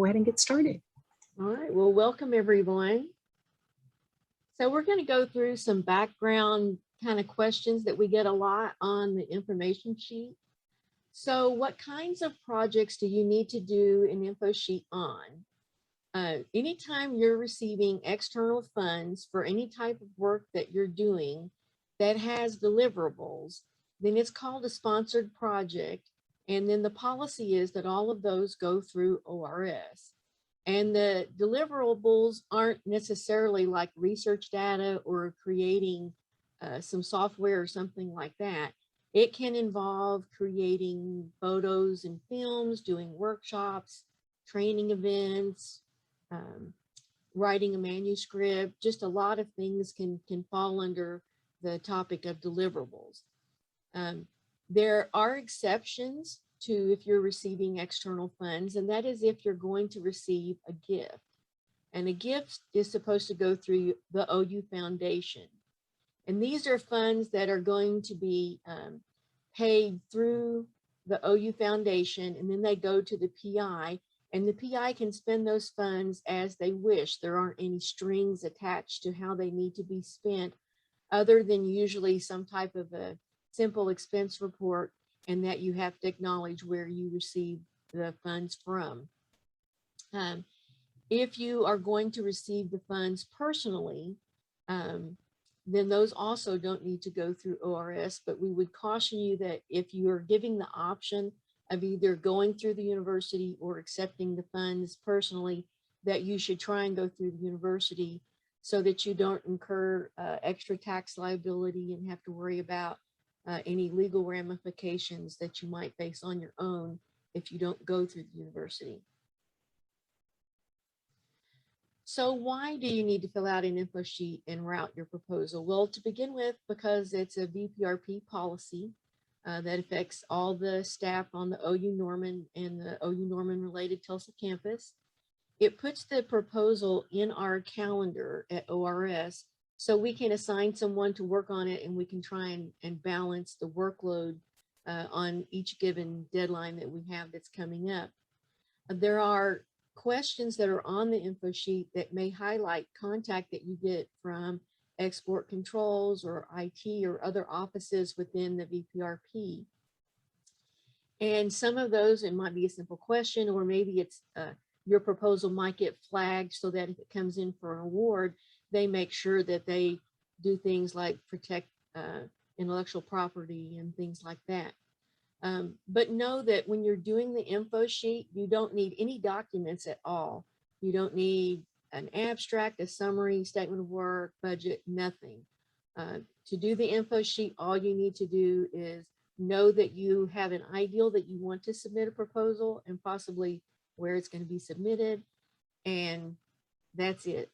go ahead and get started. All right, well, welcome everyone. So we're going to go through some background kind of questions that we get a lot on the information sheet. So what kinds of projects do you need to do an info sheet on? Anytime you're receiving external funds for any type of work that you're doing that has deliverables, then it's called a sponsored project. And then the policy is that all of those go through ORS. And the deliverables aren't necessarily like research data or creating some software or something like that. It can involve creating photos and films, doing workshops, training events, writing a manuscript. Just a lot of things can fall under the topic of deliverables. There are exceptions to if you're receiving external funds, and that is if you're going to receive a gift. And a gift is supposed to go through the OU Foundation. And these are funds that are going to be paid through the OU Foundation, and then they go to the PI, and the PI can spend those funds as they wish. There aren't any strings attached to how they need to be spent, other than usually some type of a simple expense report, and that you have to acknowledge where you receive the funds from. If you are going to receive the funds personally, then those also don't need to go through ORS, but we would caution you that if you are giving the option of either going through the university or accepting the funds personally, that you should try and go through the university so that you don't incur extra tax liability and have to worry about any legal ramifications that you might face on your own if you don't go through the university. So why do you need to fill out an info sheet and route your proposal? Well, to begin with, because it's a VPRP policy that affects all the staff on the OU Norman and the OU Norman related Tulsa campus. It puts the proposal in our calendar at ORS, so we can assign someone to work on it, and we can try and balance the workload on each given deadline that we have that's coming up. There are questions that are on the info sheet that may highlight contact that you get from export controls or IT or other offices within the VPRP. And some of those, it might be a simple question, or maybe it's your proposal might get flagged so that if it comes in for an award, they make sure that they do things like protect intellectual property and things like that. But know that when you're doing the info sheet, you don't need any documents at all. You don't need an abstract, a summary, statement of work, budget, nothing. To do the info sheet, all you need to do is know that you have an ideal that you want to submit a proposal and possibly where it's going to be submitted, and that's it.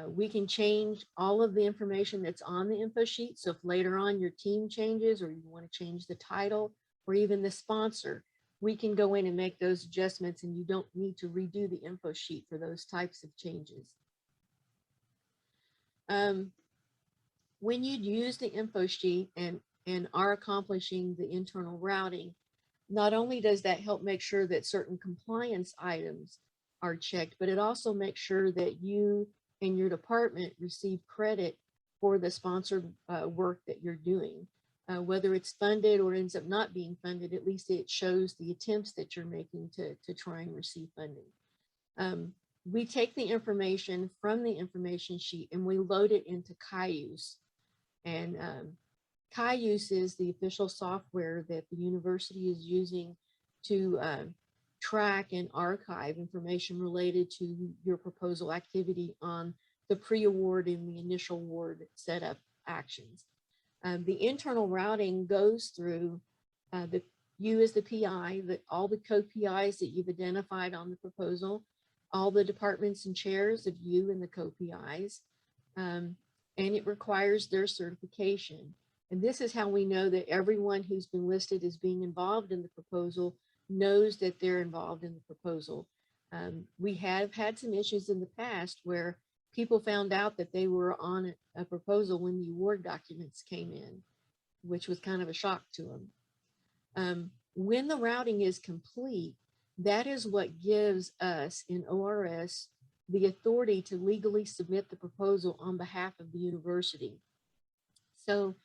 We can change all of the information that's on the info sheet. So if later on your team changes or you want to change the title or even the sponsor, we can go in and make those adjustments, and you don't need to redo the info sheet for those types of changes. When you use the info sheet and are accomplishing the internal routing, not only does that help make sure that certain compliance items are checked, but it also makes sure that you and your department receive credit for the sponsored work that you're doing. Whether it's funded or ends up not being funded, at least it shows the attempts that you're making to try and receive funding. We take the information from the information sheet and we load it into Cayuse. And Cayuse is the official software that the university is using to track and archive information related to your proposal activity on the pre-award and the initial award setup actions. The internal routing goes through you as the PI, all the co-PIs that you've identified on the proposal, all the departments and chairs of you and the co-PIs, and it requires their certification. And this is how we know that everyone who's been listed as being involved in the proposal knows that they're involved in the proposal. We have had some issues in the past where people found out that they were on a proposal when the award documents came in, which was kind of a shock to them. When the routing is complete, That is what gives us in ORS the authority to legally submit the proposal on behalf of the university. So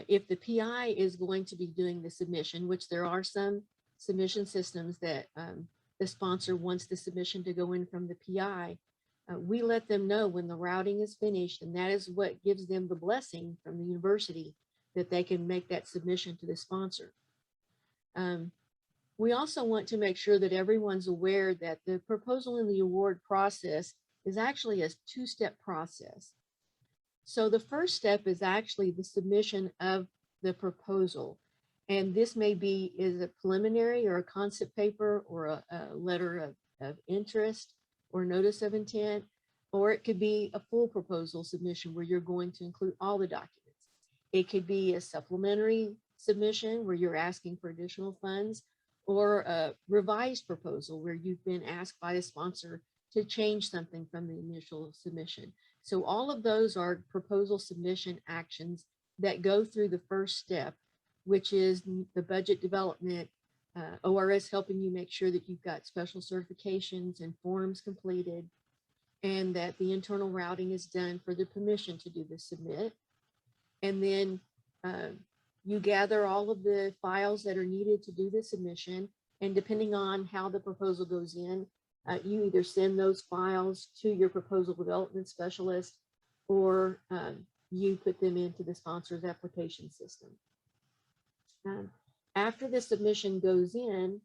if the PI is going to be doing the submission, which there are some submission systems that the sponsor wants the submission to go in from the PI, we let them know when the routing is finished, and that is what gives them the blessing from the university that they can make that submission to the sponsor. We also want to make sure that everyone's aware that the proposal and the award process is actually a two-step process. So the first step is actually the submission of the proposal. And this may be is a preliminary or a concept paper or a letter of interest or notice of intent, or it could be a full proposal submission where you're going to include all the documents. It could be a supplementary submission where you're asking for additional funds, or a revised proposal where you've been asked by the sponsor to change something from the initial submission. So all of those are proposal submission actions that go through the first step, which is the budget development, ORS helping you make sure that you've got special certifications and forms completed, and that the internal routing is done for the permission to do the submit. And then you gather all of the files that are needed to do the submission. And depending on how the proposal goes in, you either send those files to your proposal development specialist, or you put them into the sponsor's application system. After the submission goes in,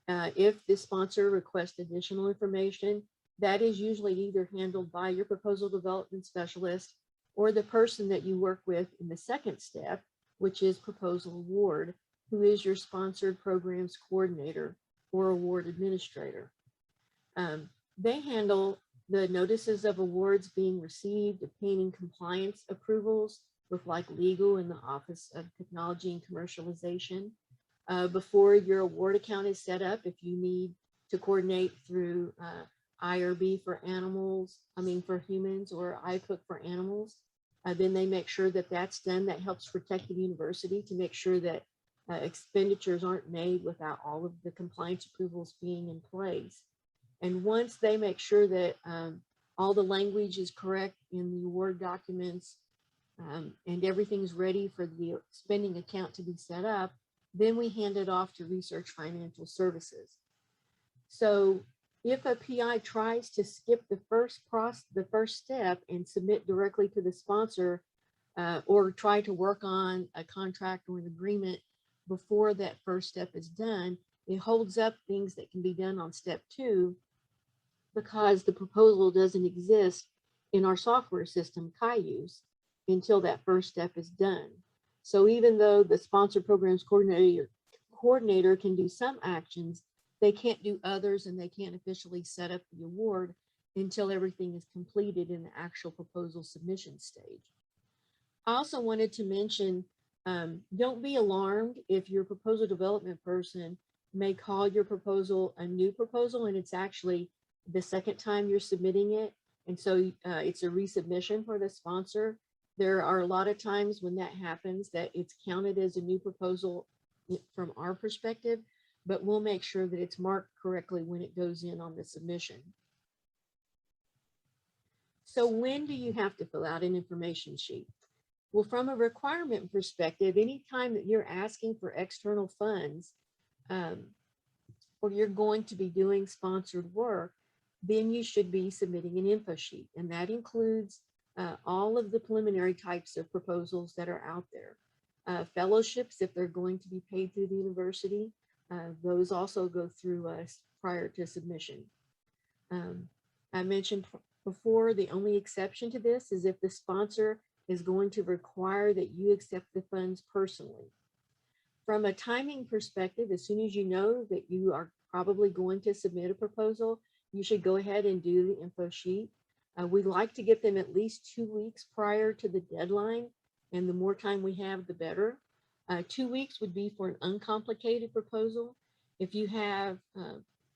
if the sponsor requests additional information, that is usually either handled by your proposal development specialist or the person that you work with in the second step, which is proposal award, who is your sponsored programs coordinator or award administrator. They handle the notices of awards being received, obtaining compliance approvals with like legal and the Office of Technology and Commercialization. Before your award account is set up, if you need to coordinate through IRB for animals, for humans, or IPOOC for animals, then they make sure that that's done. That helps protect the university to make sure that expenditures aren't made without all of the compliance approvals being in place. And once they make sure that all the language is correct in the award documents and everything's ready for the spending account to be set up, then we hand it off to Research Financial Services. So if a PI tries to skip the first step and submit directly to the sponsor, or try to work on a contract or an agreement before that first step is done, it holds up things that can be done on step 2, because the proposal doesn't exist in our software system, Cayuse, until that first step is done. So even though the sponsor programs coordinator can do some actions, they can't do others, and they can't officially set up the award until everything is completed in the actual proposal submission stage. I also wanted to mention, don't be alarmed if your proposal development person may call your proposal a new proposal, and it's actually the second time you're submitting it. And so it's a resubmission for the sponsor. There are a lot of times when that happens that it's counted as a new proposal from our perspective, but we'll make sure that it's marked correctly when it goes in on the submission. So when do you have to fill out an information sheet? Well, from a requirement perspective, anytime that you're asking for external funds, or you're going to be doing sponsored work, then you should be submitting an info sheet. And that includes all of the preliminary types of proposals that are out there. Fellowships, if they're going to be paid through the university, those also go through us prior to submission. I mentioned before, the only exception to this is if the sponsor is going to require that you accept the funds personally. From a timing perspective, as soon as you know that you are probably going to submit a proposal, you should go ahead and do the info sheet. We like to get them at least 2 weeks prior to the deadline, and the more time we have, the better. 2 weeks would be for an uncomplicated proposal. If you have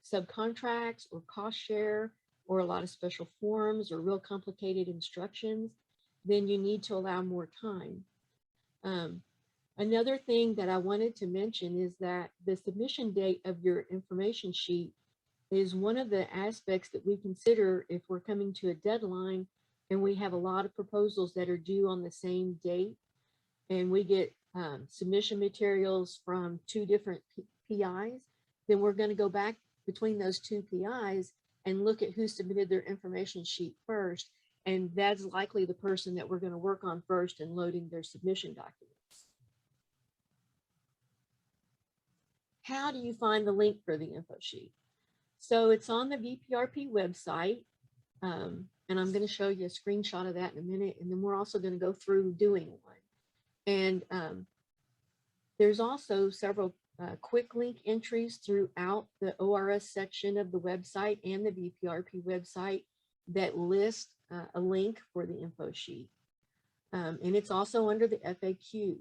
subcontracts or cost share or a lot of special forms or real complicated instructions, then you need to allow more time. Another thing that I wanted to mention is that the submission date of your information sheet is one of the aspects that we consider if we're coming to a deadline and we have a lot of proposals that are due on the same date, and we get submission materials from two different PIs, then we're going to go back between those two PIs and look at who submitted their information sheet first. And that's likely the person that we're going to work on first in loading their submission documents. How do you find the link for the info sheet? So it's on the VPRP website. And I'm going to show you a screenshot of that in a minute. And then we're also going to go through doing one. And there's also several quick link entries throughout the ORS section of the website and the VPRP website that list a link for the info sheet. And it's also under the FAQs.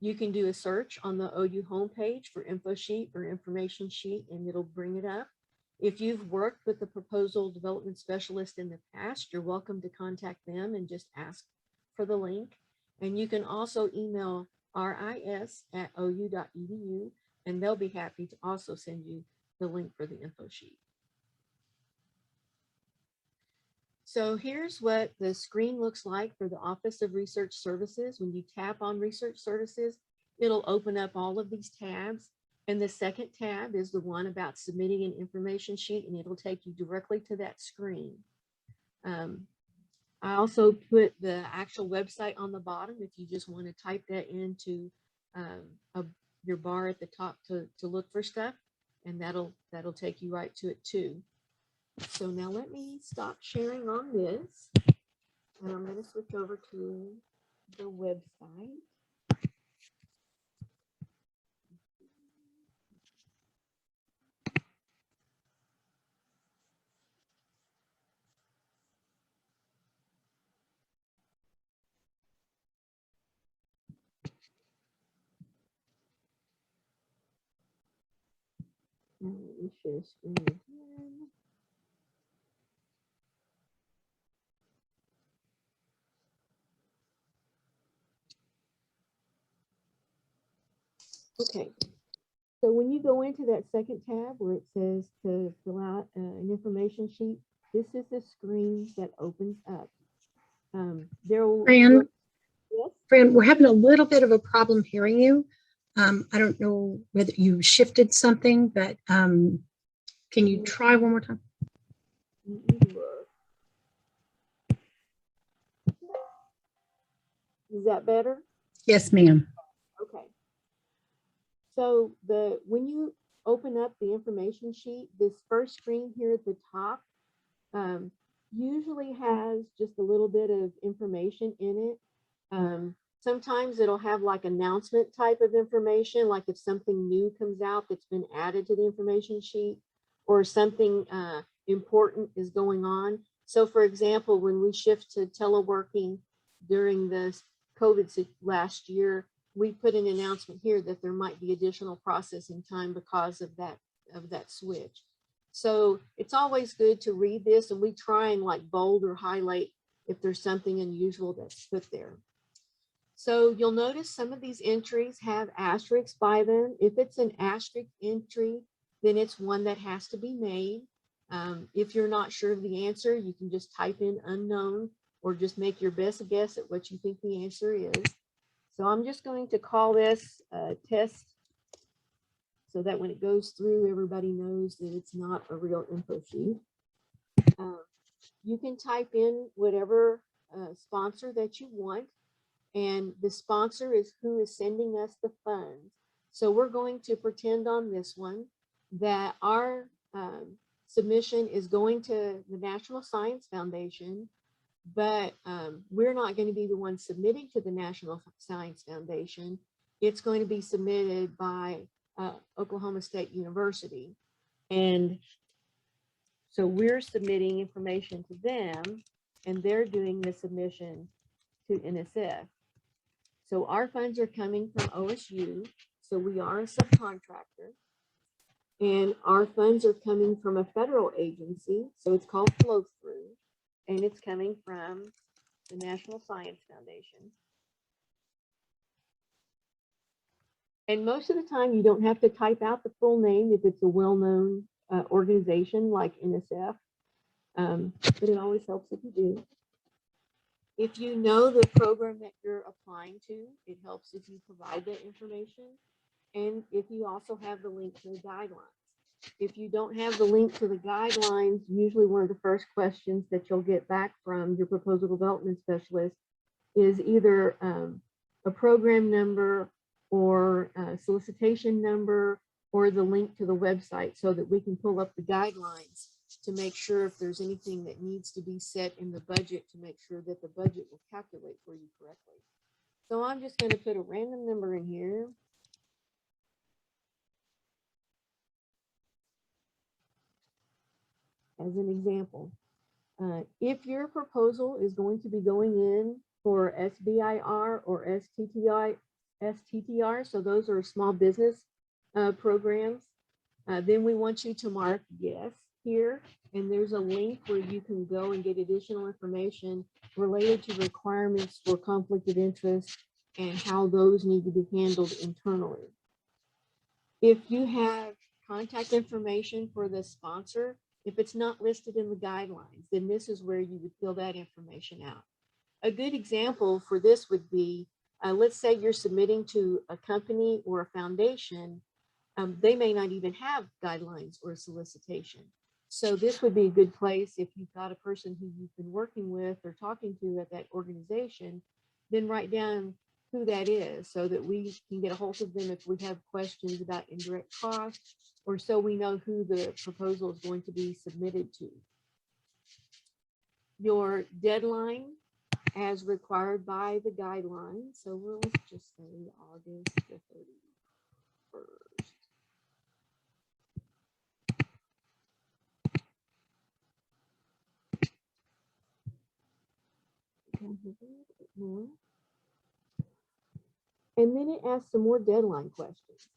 You can do a search on the OU homepage for info sheet or information sheet, and it'll bring it up. If you've worked with the proposal development specialist in the past, you're welcome to contact them and just ask for the link. And you can also email ris@ou.edu, and they'll be happy to also send you the link for the info sheet. So here's what the screen looks like for the Office of Research Services. When you tap on Research Services, it'll open up all of these tabs. And the second tab is the one about submitting an information sheet, and it'll take you directly to that screen. I also put the actual website on the bottom if you just want to type that into your bar at the top to look for stuff, and that'll take you right to it too. So now let me stop sharing on this, and I'm going to switch over to the website. Now let me share screen again. Okay, so when you go into that second tab where it says to fill out an information sheet, this is the screen that opens up. Fran, yes? Fran, we're having a little bit of a problem hearing you. I don't know whether you shifted something, but can you try one more time? Is that better? Yes, ma'am. Okay. So when you open up the information sheet, this first screen here at the top usually has just a little bit of information in it. Sometimes it'll have like announcement type of information, like if something new comes out that's been added to the information sheet, or something important is going on. So for example, when we shift to teleworking during this COVID last year, we put an announcement here that there might be additional processing time because of that switch. So it's always good to read this, and we try and like bold or highlight if there's something unusual that's put there. So you'll notice some of these entries have asterisks by them. If it's an asterisk entry, then it's one that has to be made. If you're not sure of the answer, you can just type in unknown or just make your best guess at what you think the answer is. So I'm just going to call this a test so that when it goes through, everybody knows that it's not a real info sheet. You can type in whatever sponsor that you want, and the sponsor is who is sending us the funds. So we're going to pretend on this one that our submission is going to the National Science Foundation, but we're not going to be the one submitting to the National Science Foundation. It's going to be submitted by Oklahoma State University. And so we're submitting information to them, and they're doing the submission to NSF. So our funds are coming from OSU, so we are a subcontractor. And our funds are coming from a federal agency, so it's called flow through, and it's coming from the National Science Foundation. And most of the time, you don't have to type out the full name if it's a well-known organization like NSF, but it always helps if you do. If you know the program that you're applying to, it helps if you provide that information. And if you also have the link to the guidelines. If you don't have the link to the guidelines, usually one of the first questions that you'll get back from your proposal development specialist is either a program number or a solicitation number or the link to the website so that we can pull up the guidelines to make sure if there's anything that needs to be set in the budget to make sure that the budget will calculate for you correctly. So I'm just going to put a random number in here. As an example, if your proposal is going to be going in for SBIR or STTR, so those are small business programs, then we want you to mark yes here, and there's a link where you can go and get additional information related to requirements for conflict of interest and how those need to be handled internally. If you have contact information for the sponsor, if it's not listed in the guidelines, then this is where you would fill that information out. A good example for this would be, let's say you're submitting to a company or a foundation, they may not even have guidelines or solicitation. So this would be a good place if you've got a person who you've been working with or talking to at that organization, then write down who that is so that we can get a hold of them if we have questions about indirect costs, or so we know who the proposal is going to be submitted to. Your deadline as required by the guidelines. So we'll just say August the 31st. And then it asks some more deadline questions.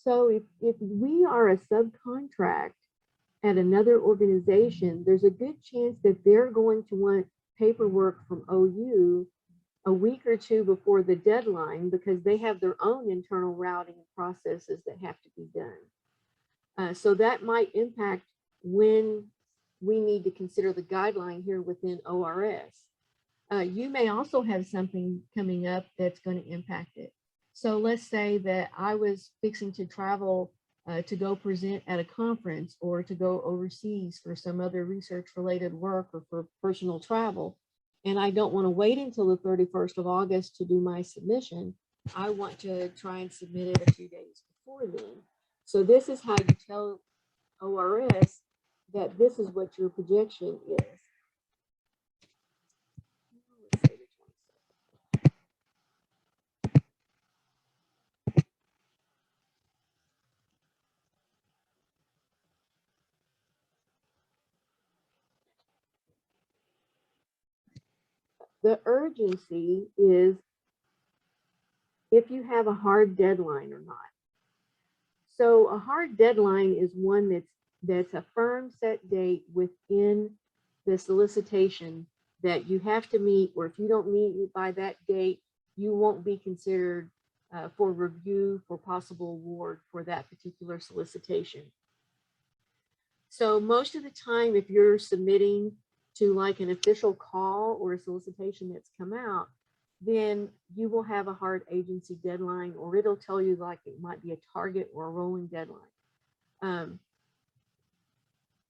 So if we are a subcontract at another organization, there's a good chance that they're going to want paperwork from OU a week or two before the deadline because they have their own internal routing processes that have to be done. So that might impact when we need to consider the guideline here within ORS. You may also have something coming up that's going to impact it. So let's say that I was fixing to travel to go present at a conference or to go overseas for some other research related work or for personal travel. And I don't want to wait until the 31st of August to do my submission. I want to try and submit it a few days before then. So this is how you tell ORS that this is what your projection is. The urgency is if you have a hard deadline or not. So a hard deadline is one that's a firm set date within the solicitation that you have to meet, or if you don't meet it by that date, you won't be considered for review for possible award for that particular solicitation. So most of the time, if you're submitting to like an official call or a solicitation that's come out, then you will have a hard agency deadline, or it'll tell you like it might be a target or a rolling deadline.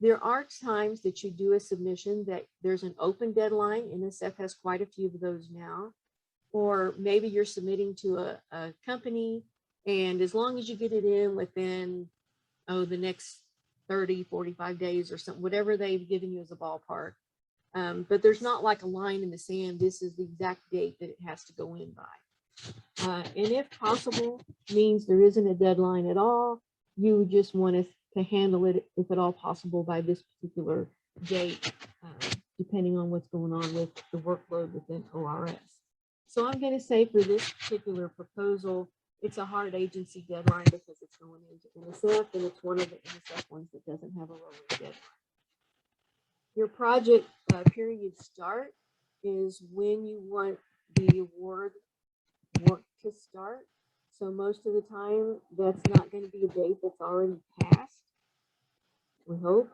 There are times that you do a submission that there's an open deadline. NSF has quite a few of those now. Or maybe you're submitting to a company, and as long as you get it in within, the next 30, 45 days or something, whatever they've given you as a ballpark. But there's not like a line in the sand, this is the exact date that it has to go in by. And if possible, means there isn't a deadline at all. You just want us to handle it, if at all possible, by this particular date, depending on what's going on with the workload within ORS. So I'm going to say for this particular proposal, it's a hard agency deadline because it's going into NSF, and it's one of the NSF ones that doesn't have a rolling deadline. Your project period start is when you want the award work to start. So most of the time, that's not going to be a date that's already passed. We hope.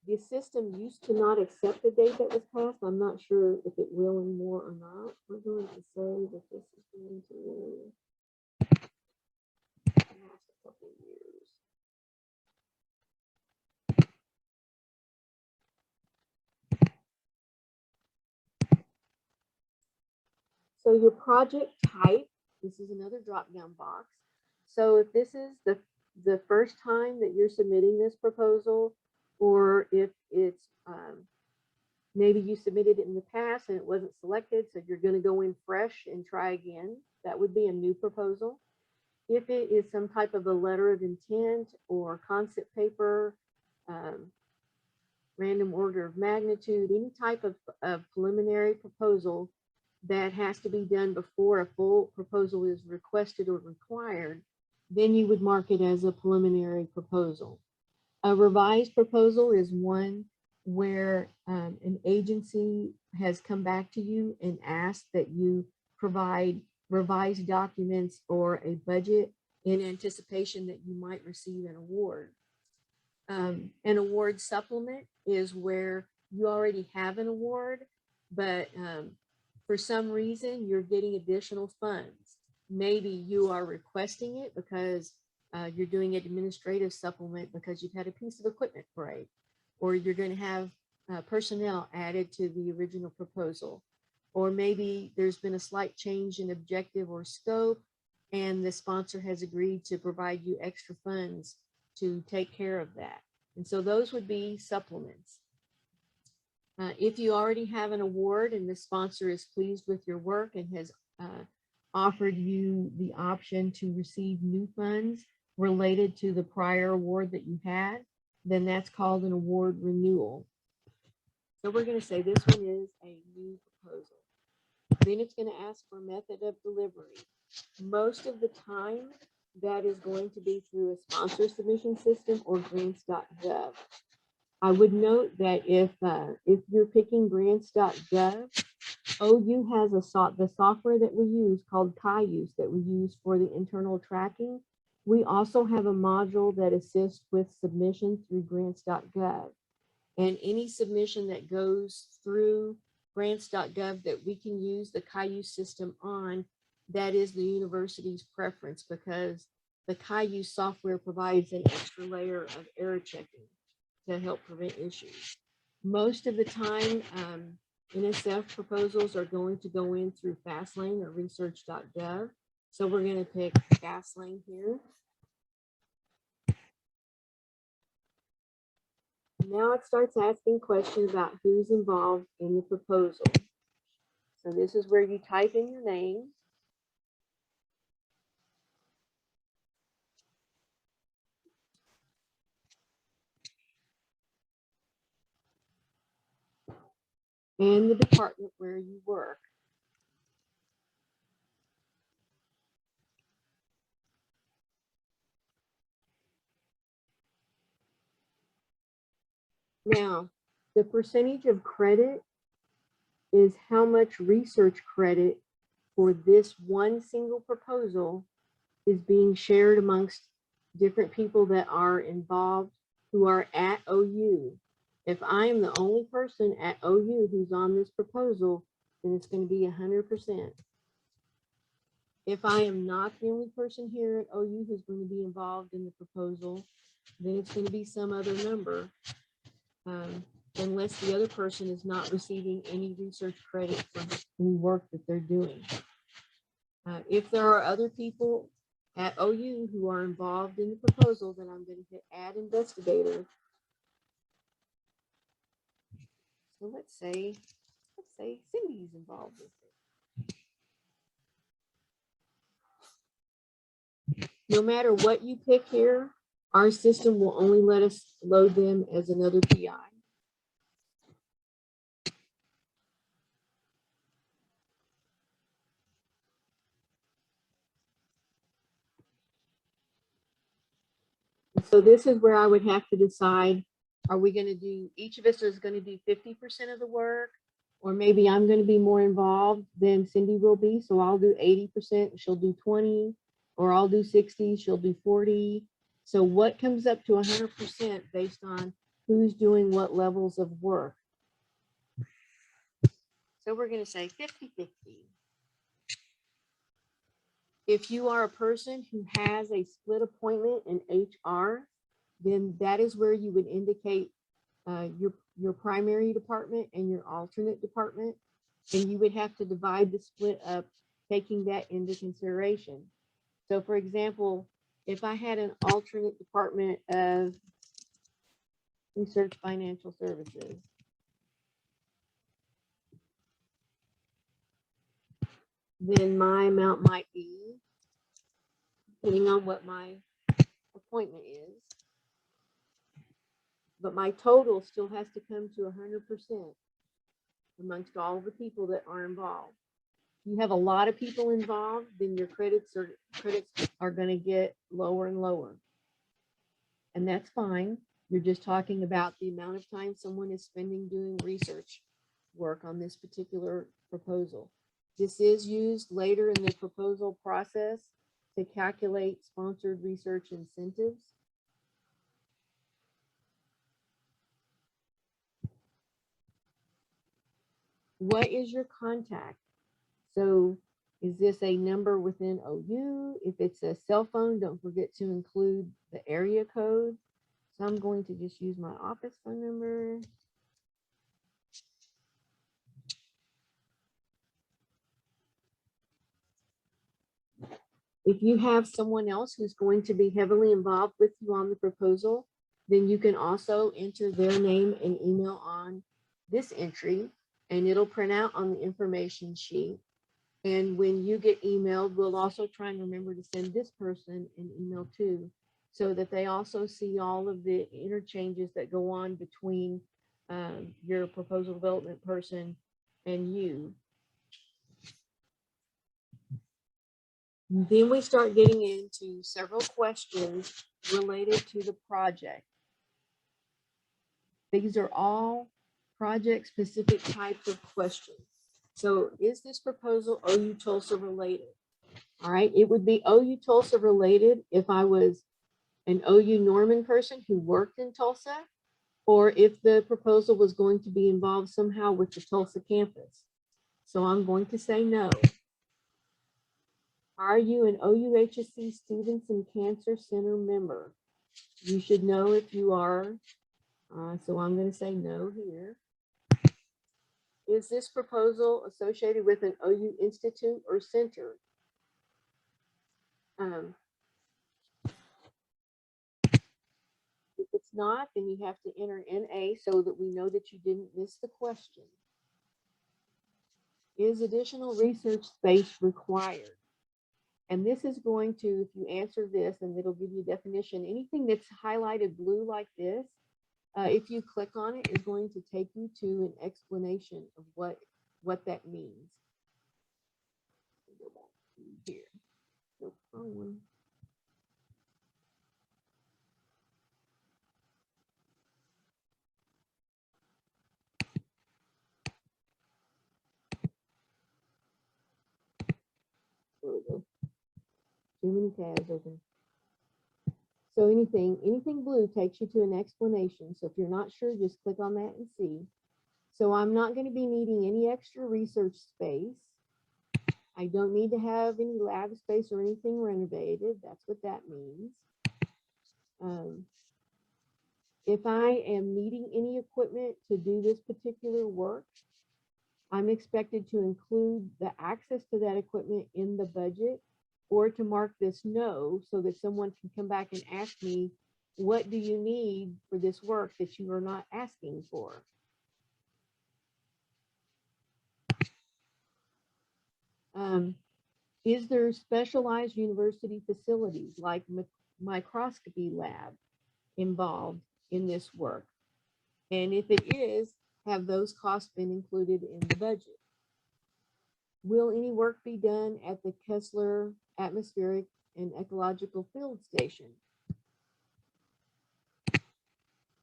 The system used to not accept the date that was passed. I'm not sure if it will anymore or not. We're going to say that this is going to last a couple of years. So your project type, this is another drop-down box. So if this is the first time that you're submitting this proposal, or if it's maybe you submitted it in the past and it wasn't selected, so you're going to go in fresh and try again, that would be a new proposal. If it is some type of a letter of intent or concept paper, random order of magnitude, any type of preliminary proposal that has to be done before a full proposal is requested or required, then you would mark it as a preliminary proposal. A revised proposal is one where an agency has come back to you and asked that you provide revised documents or a budget in anticipation that you might receive an award. An award supplement is where you already have an award, but for some reason you're getting additional funds. Maybe you are requesting it because you're doing an administrative supplement because you've had a piece of equipment break, or you're going to have personnel added to the original proposal, or maybe there's been a slight change in objective or scope and the sponsor has agreed to provide you extra funds to take care of that. And so those would be supplements. If you already have an award and the sponsor is pleased with your work and has offered you the option to receive new funds related to the prior award that you had, then that's called an award renewal. So we're going to say this one is a new proposal. Then it's going to ask for method of delivery. Most of the time, that is going to be through a sponsor submission system or grants.gov. I would note that if you're picking grants.gov, OU has the software that we use called Cayuse that we use for the internal tracking. We also have a module that assists with submissions through grants.gov. And any submission that goes through grants.gov that we can use the Cayuse system on, that is the university's preference, because the Cayuse software provides an extra layer of error checking to help prevent issues. Most of the time, NSF proposals are going to go in through Fastlane or research.gov. So we're going to pick Fastlane here. Now it starts asking questions about who's involved in the proposal. So this is where you type in your name. And the department where you work. Now, the percentage of credit is how much research credit for this one single proposal is being shared amongst different people that are involved who are at OU. If I am the only person at OU who's on this proposal, then it's going to be 100%. If I am not the only person here at OU who's going to be involved in the proposal, then it's going to be some other number, unless the other person is not receiving any research credit for any work that they're doing. If there are other people at OU who are involved in the proposal, then I'm going to hit add investigator. So let's say Cindy's involved with it. No matter what you pick here, our system will only let us load them as another PI. So this is where I would have to decide, are we going to do, each of us is going to do 50% of the work, Or maybe I'm going to be more involved than Cindy will be. So I'll do 80%, she'll do 20, or I'll do 60, she'll do 40. So what comes up to 100% based on who's doing what levels of work? So we're going to say 50-50. If you are a person who has a split appointment in HR, then that is where you would indicate your primary department and your alternate department, and you would have to divide the split up, taking that into consideration. So for example, if I had an alternate department of research financial services, then my amount might be, depending on what my appointment is, but my total still has to come to 100% amongst all the people that are involved. If you have a lot of people involved, then your credits are going to get lower and lower. And that's fine. You're just talking about the amount of time someone is spending doing research work on this particular proposal. This is used later in the proposal process to calculate sponsored research incentives. What is your contact? So is this a number within OU? If it's a cell phone, don't forget to include the area code. So I'm going to just use my office phone number. If you have someone else who's going to be heavily involved with you on the proposal, then you can also enter their name and email on this entry, and it'll print out on the information sheet. And when you get emailed, we'll also try and remember to send this person an email too, so that they also see all of the interchanges that go on between your proposal development person and you. Then we start getting into several questions related to the project. These are all project-specific types of questions. So is this proposal OU Tulsa related? All right, it would be OU Tulsa related if I was an OU Norman person who worked in Tulsa, or if the proposal was going to be involved somehow with the Tulsa campus. So I'm going to say no. Are you an OUHSC Stevenson Cancer Center member? You should know if you are. So I'm going to say no here. Is this proposal associated with an OU institute or center? If it's not, then you have to enter NA so that we know that you didn't miss the question. Is additional research space required? And this is going to, if you answer this, and it'll give you a definition, anything that's highlighted blue like this, if you click on it, is going to take you to an explanation of what that means. Go back to here. No problem. There we go. Too many tabs open. So anything blue takes you to an explanation. So if you're not sure, just click on that and see. So I'm not going to be needing any extra research space. I don't need to have any lab space or anything renovated. That's what that means. If I am needing any equipment to do this particular work, I'm expected to include the access to that equipment in the budget, or to mark this no, so that someone can come back and ask me, what do you need for this work that you are not asking for? Is there specialized university facilities like microscopy lab involved in this work? And if it is, have those costs been included in the budget? Will any work be done at the Kessler Atmospheric and Ecological Field Station?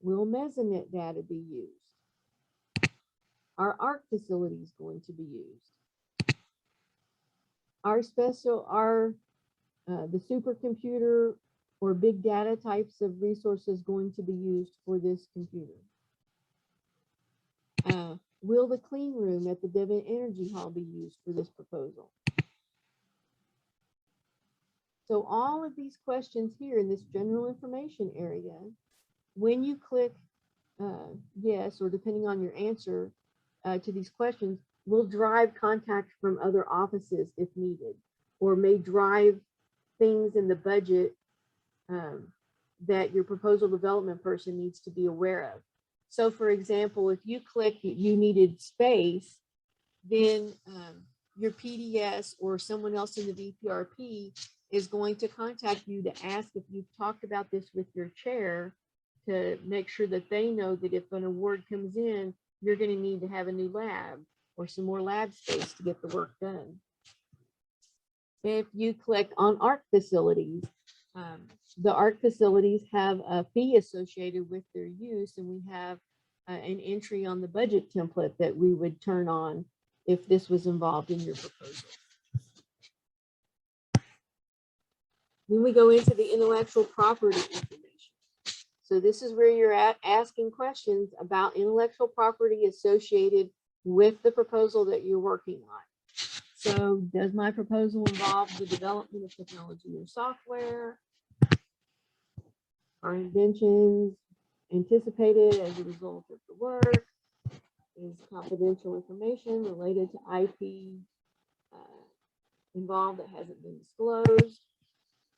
Will mesonet data be used? Are ARC facilities going to be used? The supercomputer or big data types of resources going to be used for this computer? Will the clean room at the Devon Energy Hall be used for this proposal? So all of these questions here in this general information area, when you click yes, or depending on your answer to these questions, will drive contact from other offices if needed, or may drive things in the budget that your proposal development person needs to be aware of. So for example, if you click you needed space, then your PDS or someone else in the VPRP is going to contact you to ask if you've talked about this with your chair, to make sure that they know that if an award comes in, you're going to need to have a new lab or some more lab space to get the work done. If you click on ARC facilities, the ARC facilities have a fee associated with their use, and we have an entry on the budget template that we would turn on if this was involved in your proposal. Then we go into the intellectual property information. So this is where you're asking questions about intellectual property associated with the proposal that you're working on. So does my proposal involve the development of technology or software? Are inventions anticipated as a result of the work? Is confidential information related to IP involved that hasn't been disclosed?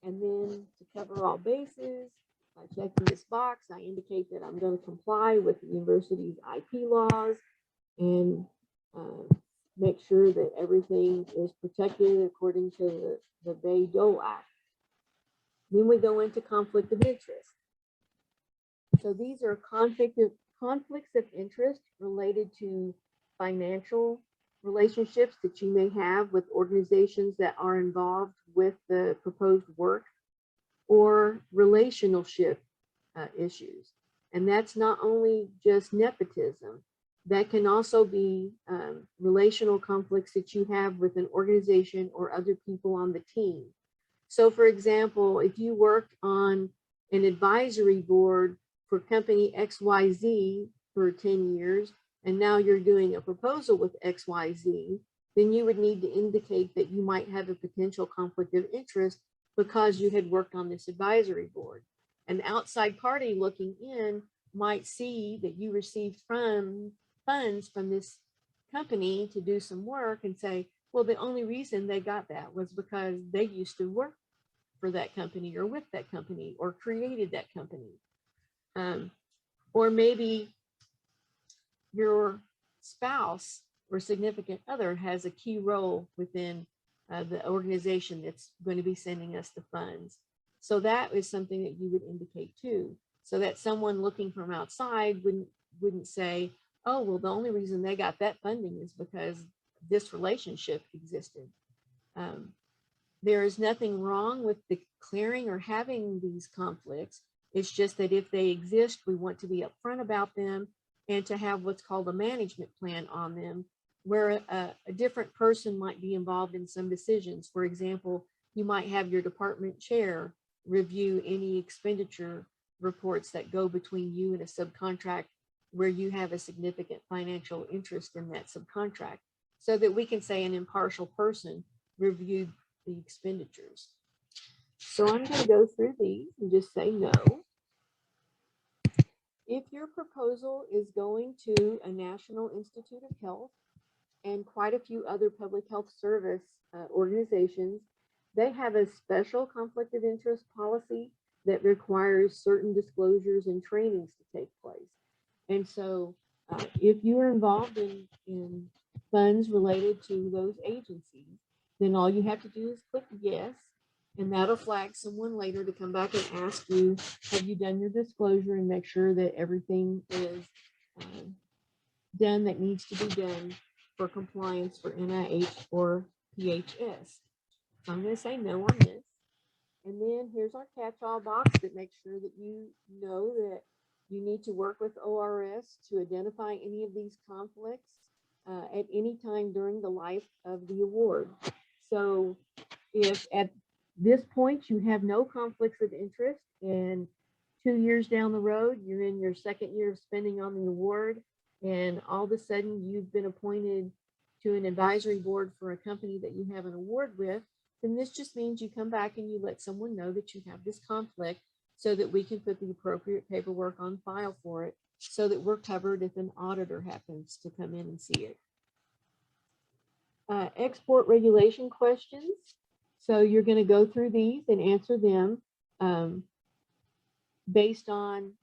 And then to cover all bases, by checking this box, I indicate that I'm going to comply with the university's IP laws and make sure that everything is protected according to the Bayh-Dole Act. Then we go into conflict of interest. So these are conflicts of interest related to financial relationships that you may have with organizations that are involved with the proposed work, or relationship issues. And that's not only just nepotism, that can also be relational conflicts that you have with an organization or other people on the team. So for example, if you worked on an advisory board for company XYZ for 10 years, and now you're doing a proposal with XYZ, then you would need to indicate that you might have a potential conflict of interest because you had worked on this advisory board. An outside party looking in might see that you received funds from this company to do some work and say, well, the only reason they got that was because they used to work for that company or with that company or created that company. Or maybe your spouse or significant other has a key role within the organization that's going to be sending us the funds. So that is something that you would indicate too, so that someone looking from outside wouldn't say, oh, well, the only reason they got that funding is because this relationship existed. There is nothing wrong with declaring or having these conflicts. It's just that if they exist, we want to be upfront about them and to have what's called a management plan on them, where a different person might be involved in some decisions. For example, you might have your department chair review any expenditure reports that go between you and a subcontract where you have a significant financial interest in that subcontract, so that we can say an impartial person reviewed the expenditures. So I'm going to go through these and just say no. If your proposal is going to a National Institute of Health and quite a few other public health service organizations, they have a special conflict of interest policy that requires certain disclosures and trainings to take place. And so if you're involved in funds related to those agencies, then all you have to do is click yes, and that'll flag someone later to come back and ask you, have you done your disclosure, and make sure that everything is done that needs to be done for compliance for NIH or PHS. So I'm going to say no on this. And then here's our catch-all box that makes sure that you know that you need to work with ORS to identify any of these conflicts at any time during the life of the award. So if at this point you have no conflicts of interest and 2 years down the road, you're in your second year of spending on the award, and all of a sudden you've been appointed to an advisory board for a company that you have an award with, then this just means you come back and you let someone know that you have this conflict so that we can put the appropriate paperwork on file for it so that we're covered if an auditor happens to come in and see it. Export regulation questions. So you're going to go through these and answer them based on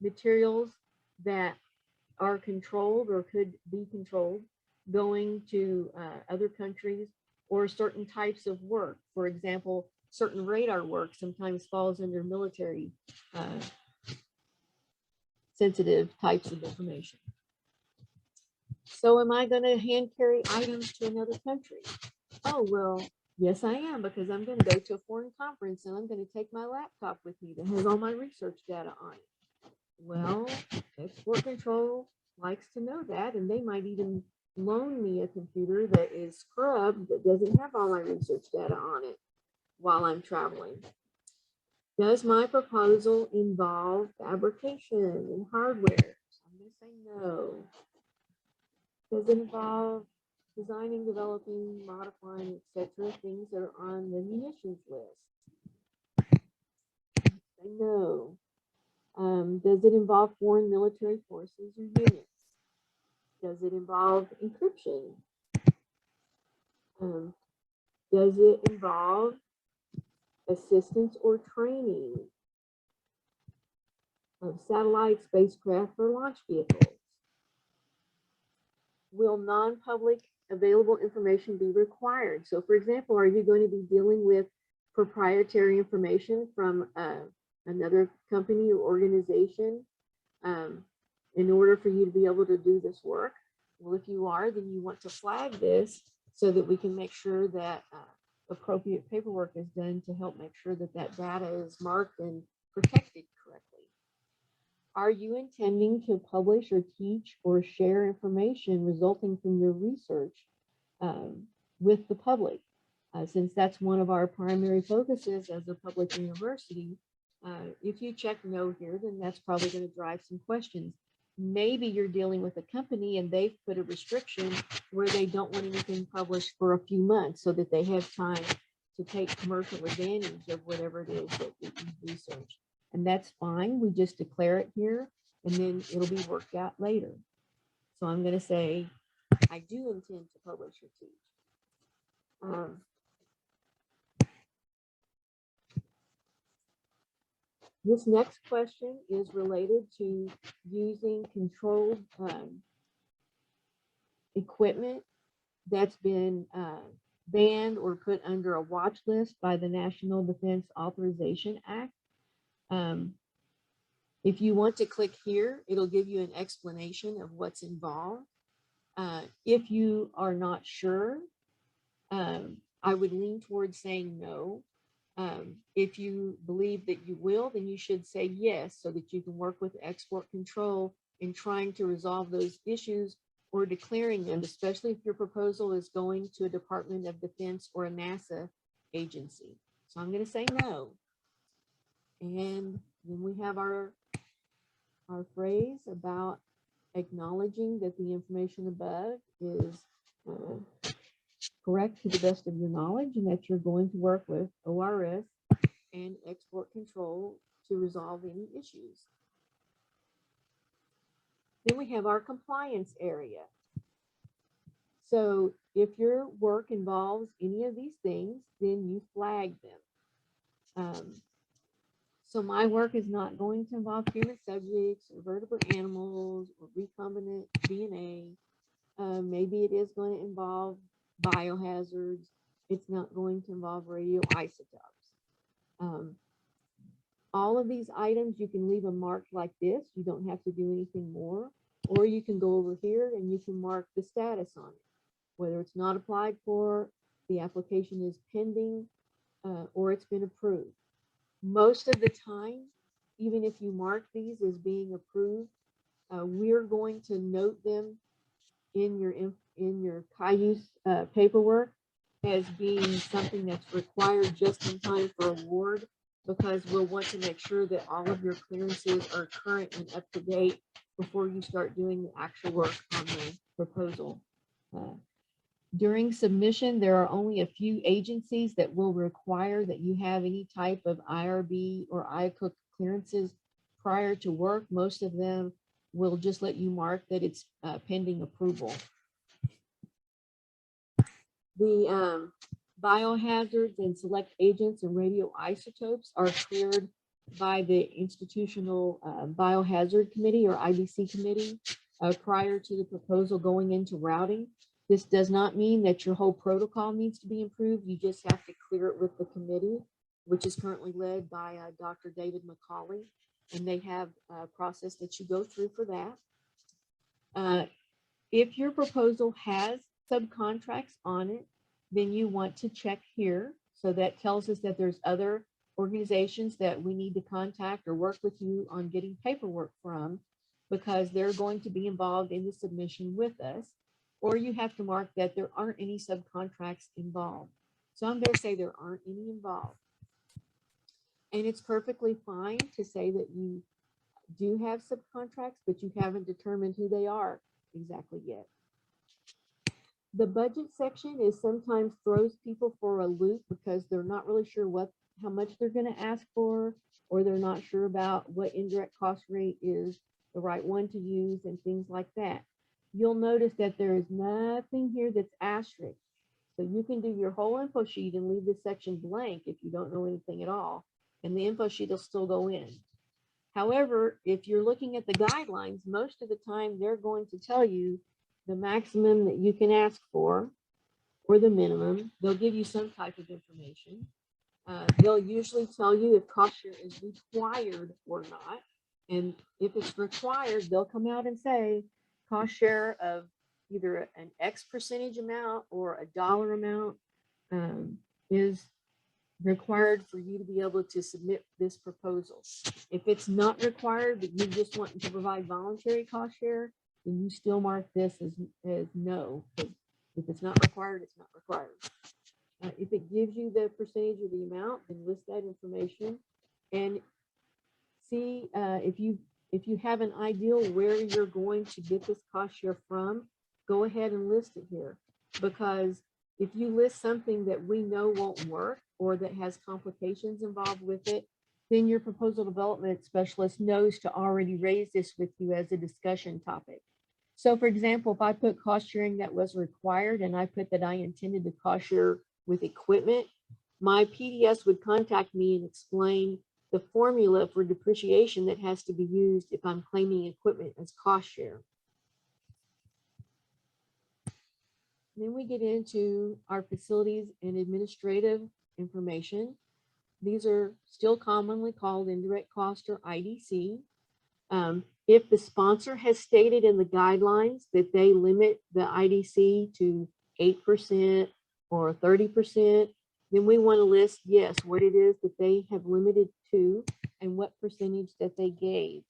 materials that are controlled or could be controlled going to other countries, or certain types of work. For example, certain radar work sometimes falls under military sensitive types of information. So am I going to hand carry items to another country? Oh, well, yes, I am, because I'm going to go to a foreign conference and I'm going to take my laptop with me that has all my research data on it. Well, export control likes to know that, and they might even loan me a computer that is scrubbed that doesn't have all my research data on it while I'm traveling. Does my proposal involve fabrication and hardware? So I'm going to say no. Does it involve designing, developing, modifying, etc., things that are on the munitions list? Say no. Does it involve foreign military forces or units? Does it involve encryption? Does it involve assistance or training of satellite, spacecraft, or launch vehicles? Will non-public available information be required? So for example, are you going to be dealing with proprietary information from another company or organization in order for you to be able to do this work? Well, if you are, then you want to flag this so that we can make sure that appropriate paperwork is done to help make sure that that data is marked and protected correctly. Are you intending to publish or teach or share information resulting from your research with the public? Since that's one of our primary focuses as a public university, if you check no here, then that's probably going to drive some questions. Maybe you're dealing with a company and they've put a restriction where they don't want anything published for a few months so that they have time to take commercial advantage of whatever it is that you've researched. And that's fine. We just declare it here and then it'll be worked out later. So I'm going to say, I do intend to publish or teach. This next question is related to using controlled equipment that's been banned or put under a watch list by the National Defense Authorization Act. If you want to click here, it'll give you an explanation of what's involved. If you are not sure, I would lean towards saying no. If you believe that you will, then you should say yes, so that you can work with export control in trying to resolve those issues or declaring them, especially if your proposal is going to a Department of Defense or a NASA agency. So I'm going to say no. And then we have our phrase about acknowledging that the information above is correct to the best of your knowledge, and that you're going to work with ORS and export control to resolve any issues. Then we have our compliance area. So if your work involves any of these things, then you flag them. So my work is not going to involve human subjects or vertebrate animals or recombinant DNA. Maybe it is going to involve biohazards. It's not going to involve radioisotopes. All of these items, you can leave them marked like this. You don't have to do anything more. Or you can go over here and you can mark the status on it, whether it's not applied for, the application is pending, or it's been approved. Most of the time, even if you mark these as being approved, we're going to note them in your Cayuse paperwork as being something that's required just in time for award, because we'll want to make sure that all of your clearances are current and up to date before you start doing the actual work on the proposal. During submission, there are only a few agencies that will require that you have any type of IRB or IACUC clearances prior to work. Most of them will just let you mark that it's pending approval. The biohazards and select agents and radioisotopes are cleared by the Institutional Biohazard Committee or IBC committee prior to the proposal going into routing. This does not mean that your whole protocol needs to be improved. You just have to clear it with the committee, which is currently led by Dr. David McCauley, and they have a process that you go through for that. If your proposal has subcontracts on it, then you want to check here. So that tells us that there's other organizations that we need to contact or work with you on getting paperwork from, because they're going to be involved in the submission with us. Or you have to mark that there aren't any subcontracts involved. So I'm going to say there aren't any involved. And it's perfectly fine to say that you do have subcontracts, but you haven't determined who they are exactly yet. The budget section is sometimes throws people for a loop because they're not really sure how much they're going to ask for, or they're not sure about what indirect cost rate is the right one to use and things like that. You'll notice that there is nothing here that's asterisk. So you can do your whole info sheet and leave this section blank if you don't know anything at all, and the info sheet will still go in. However, if you're looking at the guidelines, most of the time they're going to tell you the maximum that you can ask for or the minimum. They'll give you some type of information. They'll usually tell you if cost share is required or not. And if it's required, they'll come out and say cost share of either an X percentage amount or a dollar amount is required for you to be able to submit this proposal. If it's not required, but you just want to provide voluntary cost share, then you still mark this as no. If it's not required, it's not required. If it gives you the percentage of the amount, then list that information and see if you have an idea where you're going to get this cost share from, go ahead and list it here. Because if you list something that we know won't work or that has complications involved with it, then your proposal development specialist knows to already raise this with you as a discussion topic. So for example, if I put cost sharing that was required and I put that I intended to cost share with equipment, my PDS would contact me and explain the formula for depreciation that has to be used if I'm claiming equipment as cost share. Then we get into our facilities and administrative information. These are still commonly called indirect cost or IDC. If the sponsor has stated in the guidelines that they limit the IDC to 8% or 30%, then we want to list, yes, what it is that they have limited to and what percentage that they gave.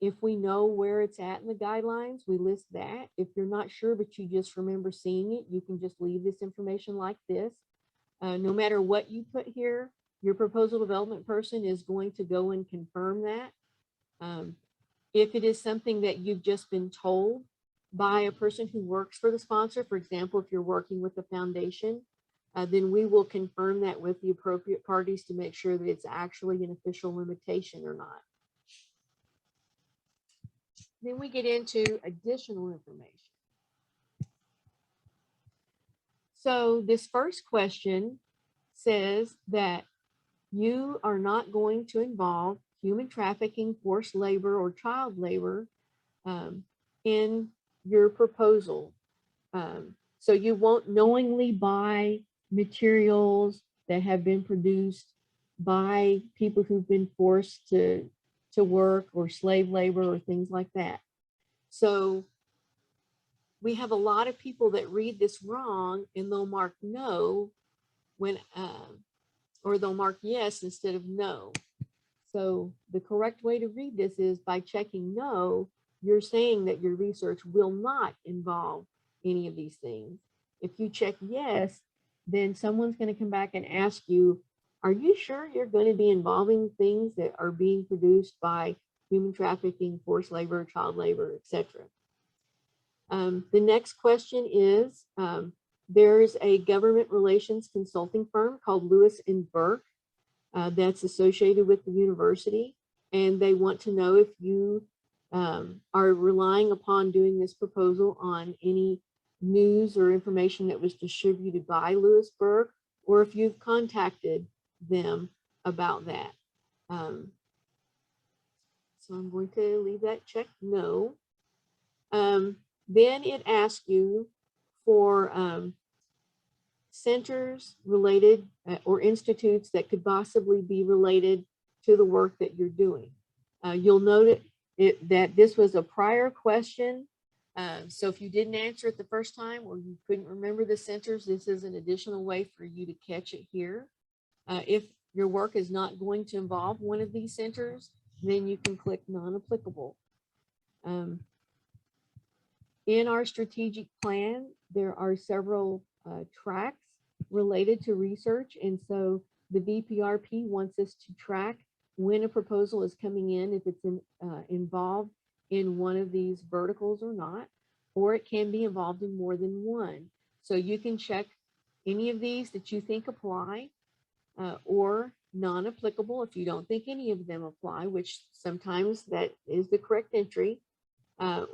If we know where it's at in the guidelines, we list that. If you're not sure, but you just remember seeing it, you can just leave this information like this. No matter what you put here, your proposal development person is going to go and confirm that. If it is something that you've just been told by a person who works for the sponsor, for example, if you're working with a foundation, then we will confirm that with the appropriate parties to make sure that it's actually an official limitation or not. Then we get into additional information. So this first question says that you are not going to involve human trafficking, forced labor, or child labor in your proposal. So you won't knowingly buy materials that have been produced by people who've been forced to work, or slave labor, or things like that. So we have a lot of people that read this wrong, and they'll mark no when, or they'll mark yes instead of no. So the correct way to read this is by checking no, you're saying that your research will not involve any of these things. If you check yes, then someone's going to come back and ask you, are you sure you're going to be involving things that are being produced by human trafficking, forced labor, child labor, etc.? The next question is, there's a government relations consulting firm called Lewis and Burke that's associated with the university, and they want to know if you are relying upon doing this proposal on any news or information that was distributed by Lewis Burke, or if you've contacted them about that. So I'm going to leave that checked no. Then it asks you for centers related or institutes that could possibly be related to the work that you're doing. You'll note that this was a prior question. So if you didn't answer it the first time or you couldn't remember the centers, this is an additional way for you to catch it here. If your work is not going to involve one of these centers, then you can click non-applicable. In our strategic plan, there are several tracks related to research. And so the VPRP wants us to track when a proposal is coming in, if it's involved in one of these verticals or not, or it can be involved in more than one. So you can check any of these that you think apply or non-applicable if you don't think any of them apply, which sometimes that is the correct entry.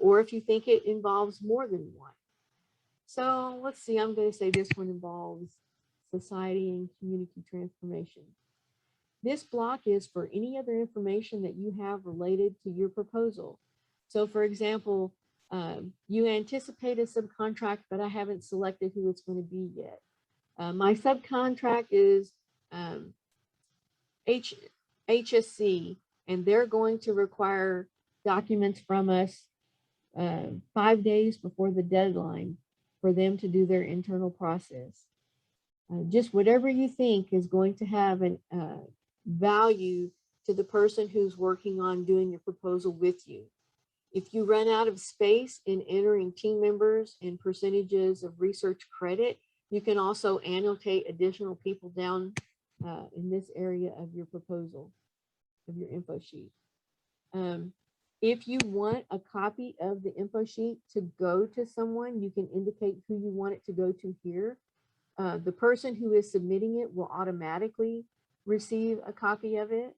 Or if you think it involves more than one. So let's see, I'm going to say this one involves society and community transformation. This block is for any other information that you have related to your proposal. So for example, you anticipate a subcontract, but I haven't selected who it's going to be yet. My subcontract is HSC, and they're going to require documents from us 5 days before the deadline for them to do their internal process. Just whatever you think is going to have an value to the person who's working on doing your proposal with you. If you run out of space in entering team members and percentages of research credit, you can also annotate additional people down in this area of your proposal, of your info sheet. If you want a copy of the info sheet to go to someone, you can indicate who you want it to go to here. The person who is submitting it will automatically receive a copy of it.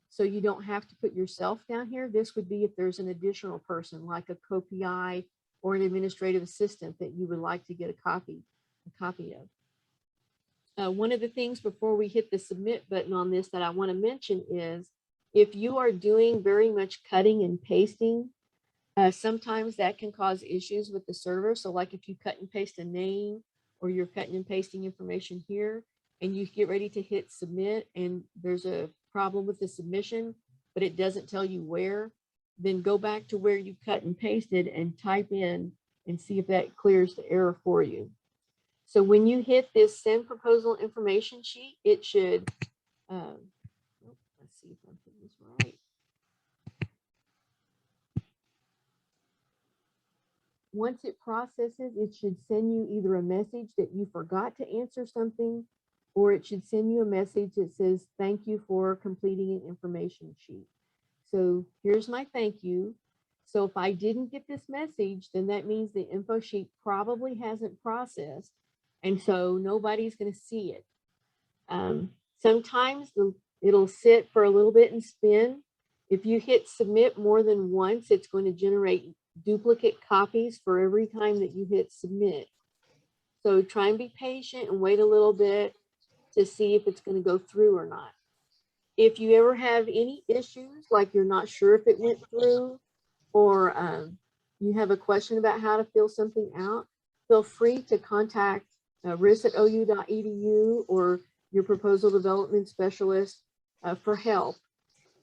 So you don't have to put yourself down here. This would be if there's an additional person like a co-PI or an administrative assistant that you would like to get a copy of. One of the things before we hit the submit button on this that I want to mention is if you are doing very much cutting and pasting, sometimes that can cause issues with the server. So like if you cut and paste a name or you're cutting and pasting information here and you get ready to hit submit and there's a problem with the submission, but it doesn't tell you where, then go back to where you cut and pasted and type in and see if that clears the error for you. So when you hit this send proposal information sheet, it should, let's see if I'm putting this right. Once it processes, it should send you either a message that you forgot to answer something, or it should send you a message that says, thank you for completing an information sheet. So here's my thank you. So if I didn't get this message, then that means the info sheet probably hasn't processed. And so nobody's going to see it. Sometimes it'll sit for a little bit and spin. If you hit submit more than once, it's going to generate duplicate copies for every time that you hit submit. So try and be patient and wait a little bit to see if it's going to go through or not. If you ever have any issues, like you're not sure if it went through, or you have a question about how to fill something out, feel free to contact ris@ou.edu or your proposal development specialist for help.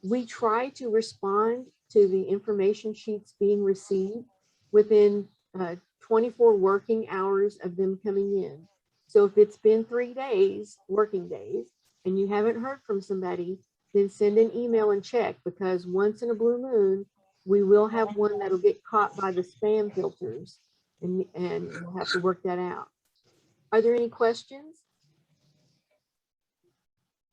We try to respond to the information sheets being received within 24 working hours of them coming in. So if it's been 3 days, working days, and you haven't heard from somebody, then send an email and check, because once in a blue moon, we will have one that'll get caught by the spam filters, and we'll have to work that out. Are there any questions?